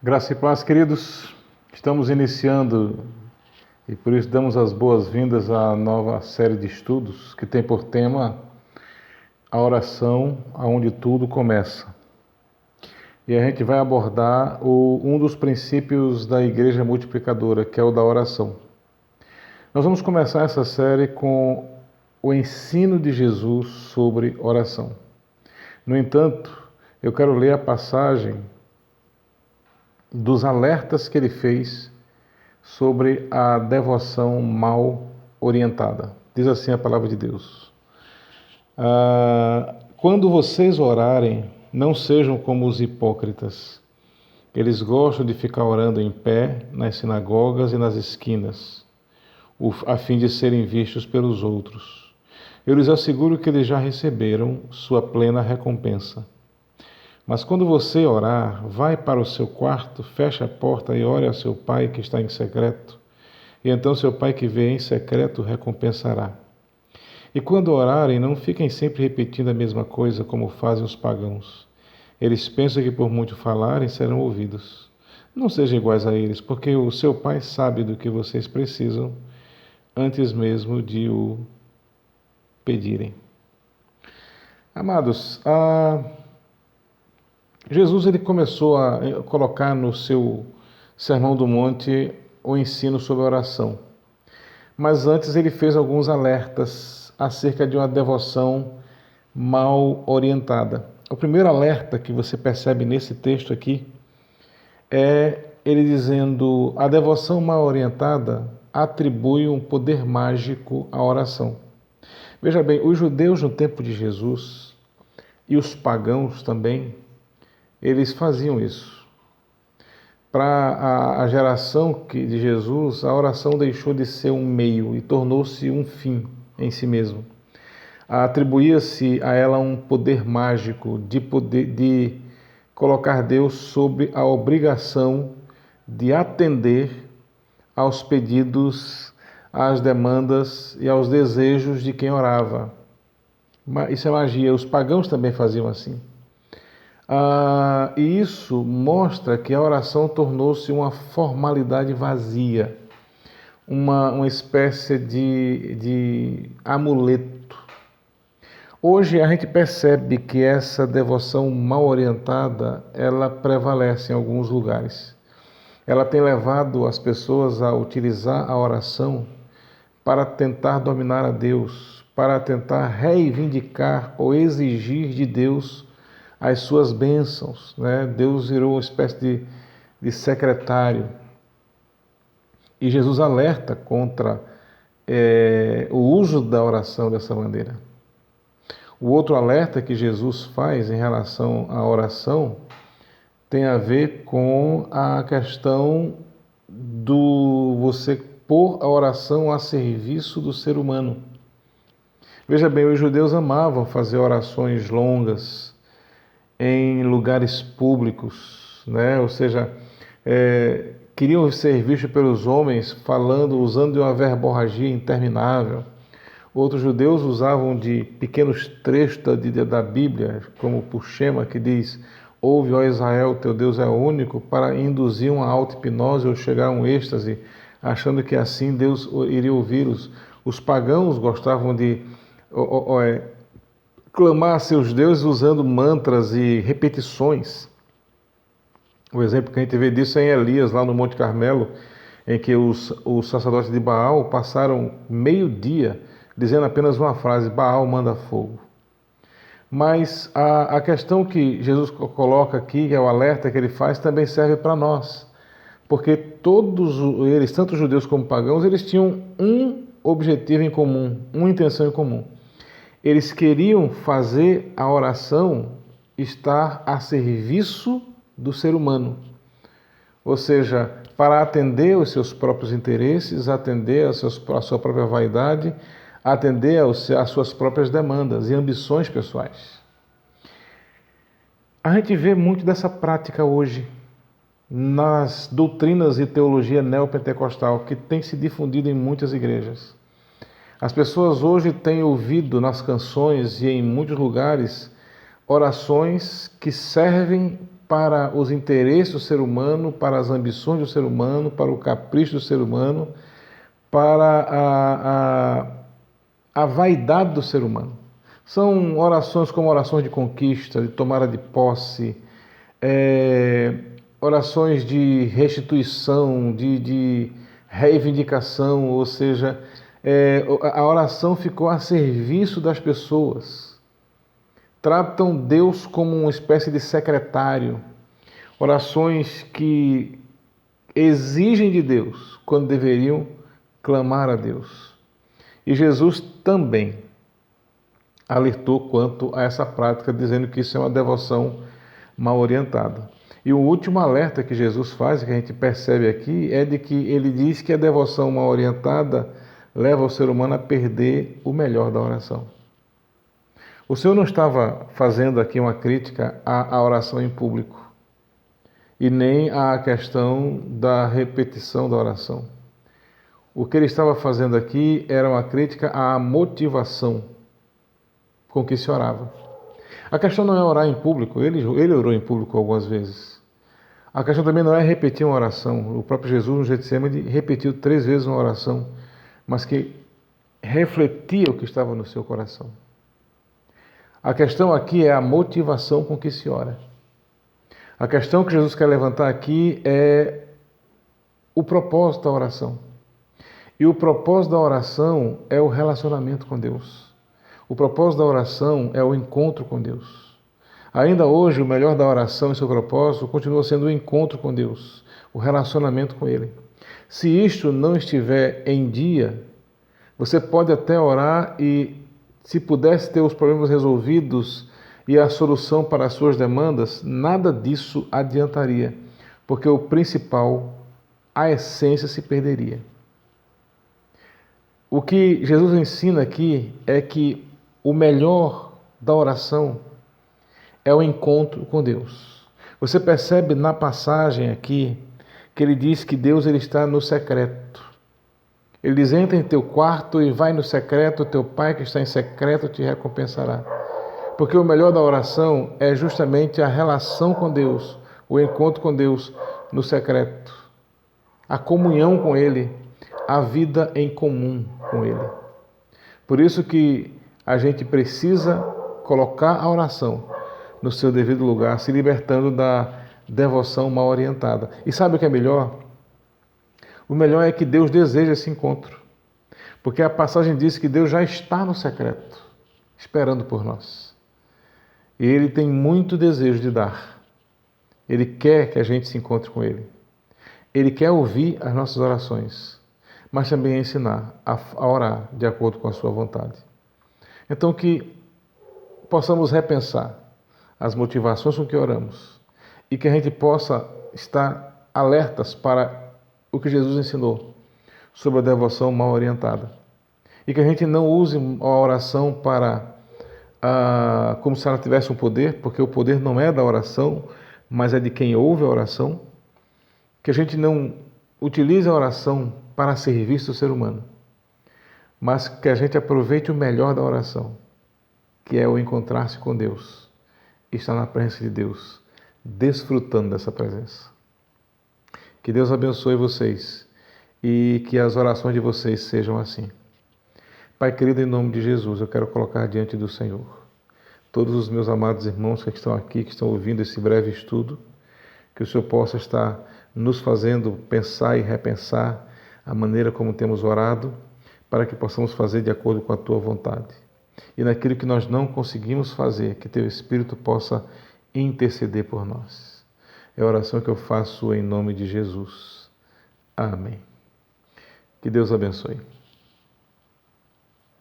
Graça e paz, queridos. Estamos iniciando e por isso damos as boas-vindas à nova série de estudos que tem por tema a oração aonde tudo começa. E a gente vai abordar um dos princípios da Igreja Multiplicadora, que é o da oração. Nós vamos começar essa série com o ensino de Jesus sobre oração. No entanto, eu quero ler a passagem dos alertas que ele fez sobre a devoção mal orientada. Diz assim a palavra de Deus: quando vocês orarem, não sejam como os hipócritas. Eles gostam de ficar orando em pé nas sinagogas e nas esquinas, a fim de serem vistos pelos outros. Eu lhes asseguro que eles já receberam sua plena recompensa. Mas quando você orar, vai para o seu quarto, feche a porta e ore a seu pai que está em secreto. E então seu pai que vê em secreto recompensará. E quando orarem, não fiquem sempre repetindo a mesma coisa como fazem os pagãos. Eles pensam que por muito falarem serão ouvidos. Não sejam iguais a eles, porque o seu pai sabe do que vocês precisam antes mesmo de o pedirem. Amados, Jesus ele começou a colocar no seu Sermão do Monte o ensino sobre a oração. Mas antes ele fez alguns alertas acerca de uma devoção mal orientada. O primeiro alerta que você percebe nesse texto aqui é ele dizendo: a devoção mal orientada atribui um poder mágico à oração. Veja bem, os judeus no tempo de Jesus e os pagãos também, eles faziam isso. Para a geração de Jesus, a oração deixou de ser um meio e tornou-se um fim em si mesmo. Atribuía-se a ela um poder mágico de colocar Deus sob a obrigação de atender aos pedidos, às demandas e aos desejos de quem orava. Isso é magia. Os pagãos também faziam assim. E isso mostra que a oração tornou-se uma formalidade vazia, uma espécie de amuleto. Hoje a gente percebe que essa devoção mal orientada, ela prevalece em alguns lugares. Ela tem levado as pessoas a utilizar a oração para tentar dominar a Deus, para tentar reivindicar ou exigir de Deus as suas bênçãos, né? Deus virou uma espécie de secretário. E Jesus alerta contra o uso da oração dessa maneira. O outro alerta que Jesus faz em relação à oração tem a ver com a questão do você pôr a oração a serviço do ser humano. Veja bem, os judeus amavam fazer orações longas em lugares públicos, né? Ou seja, queriam ser vistos pelos homens usando de uma verborragia interminável. Outros judeus usavam de pequenos trechos da Bíblia, como por Shema, que diz: ouve, ó Israel, teu Deus é único, para induzir uma auto-hipnose ou chegar a um êxtase, achando que assim Deus iria ouvi-los. Os pagãos gostavam de clamar a seus deuses usando mantras e repetições. O exemplo que a gente vê disso é em Elias, lá no Monte Carmelo, em que os sacerdotes de Baal passaram meio dia dizendo apenas uma frase: Baal manda fogo. Mas a questão que Jesus coloca aqui, que é o alerta que ele faz, também serve para nós. Porque todos eles, tanto judeus como pagãos, eles tinham um objetivo em comum, uma intenção em comum. Eles queriam fazer a oração estar a serviço do ser humano. Ou seja, para atender aos seus próprios interesses, atender à sua própria vaidade, atender às suas próprias demandas e ambições pessoais. A gente vê muito dessa prática hoje nas doutrinas e teologia neopentecostal que tem se difundido em muitas igrejas. As pessoas hoje têm ouvido nas canções e em muitos lugares orações que servem para os interesses do ser humano, para as ambições do ser humano, para o capricho do ser humano, para a vaidade do ser humano. São orações como orações de conquista, de tomada de posse, orações de restituição, de reivindicação, ou seja, a oração ficou a serviço das pessoas. Tratam Deus como uma espécie de secretário. Orações que exigem de Deus quando deveriam clamar a Deus. E Jesus também alertou quanto a essa prática, dizendo que isso é uma devoção mal orientada. E o último alerta que Jesus faz, que a gente percebe aqui, é de que ele diz que a devoção mal orientada leva o ser humano a perder o melhor da oração. O Senhor não estava fazendo aqui uma crítica à oração em público e nem à questão da repetição da oração. O que ele estava fazendo aqui era uma crítica à motivação com que se orava. A questão não é orar em público, ele orou em público algumas vezes. A questão também não é repetir uma oração. O próprio Jesus no Getsemane repetiu 3 vezes uma oração, mas que refletia o que estava no seu coração. A questão aqui é a motivação com que se ora. A questão que Jesus quer levantar aqui é o propósito da oração. E o propósito da oração é o relacionamento com Deus. O propósito da oração é o encontro com Deus. Ainda hoje, o melhor da oração e seu propósito continua sendo o encontro com Deus, o relacionamento com Ele. Se isto não estiver em dia, você pode até orar e, se pudesse ter os problemas resolvidos e a solução para as suas demandas, nada disso adiantaria, porque o principal, a essência, se perderia. O que Jesus ensina aqui é que o melhor da oração é o encontro com Deus. Você percebe na passagem aqui que ele diz que Deus ele está no secreto. Ele diz: entra em teu quarto e vai no secreto, teu Pai que está em secreto te recompensará. Porque o melhor da oração é justamente a relação com Deus, o encontro com Deus no secreto, a comunhão com Ele, a vida em comum com Ele. Por isso que a gente precisa colocar a oração no seu devido lugar, se libertando da devoção mal orientada. E sabe o que é melhor? O melhor é que Deus deseja esse encontro. Porque a passagem diz que Deus já está no secreto, esperando por nós. E Ele tem muito desejo de dar. Ele quer que a gente se encontre com Ele. Ele quer ouvir as nossas orações, mas também ensinar a orar de acordo com a sua vontade. Então que possamos repensar as motivações com que oramos e que a gente possa estar alertas para o que Jesus ensinou sobre a devoção mal orientada. E que a gente não use a oração como se ela tivesse um poder, porque o poder não é da oração, mas é de quem ouve a oração. Que a gente não utilize a oração para serviço do ser humano, mas que a gente aproveite o melhor da oração, que é o encontrar-se com Deus, estar na presença de Deus, desfrutando dessa presença. Que Deus abençoe vocês e que as orações de vocês sejam assim. Pai querido, em nome de Jesus, eu quero colocar diante do Senhor todos os meus amados irmãos que estão aqui, que estão ouvindo esse breve estudo, que o Senhor possa estar nos fazendo pensar e repensar a maneira como temos orado, para que possamos fazer de acordo com a Tua vontade. E naquilo que nós não conseguimos fazer, que Teu Espírito possa interceder por nós. É a oração que eu faço em nome de Jesus. Amém. Que Deus abençoe.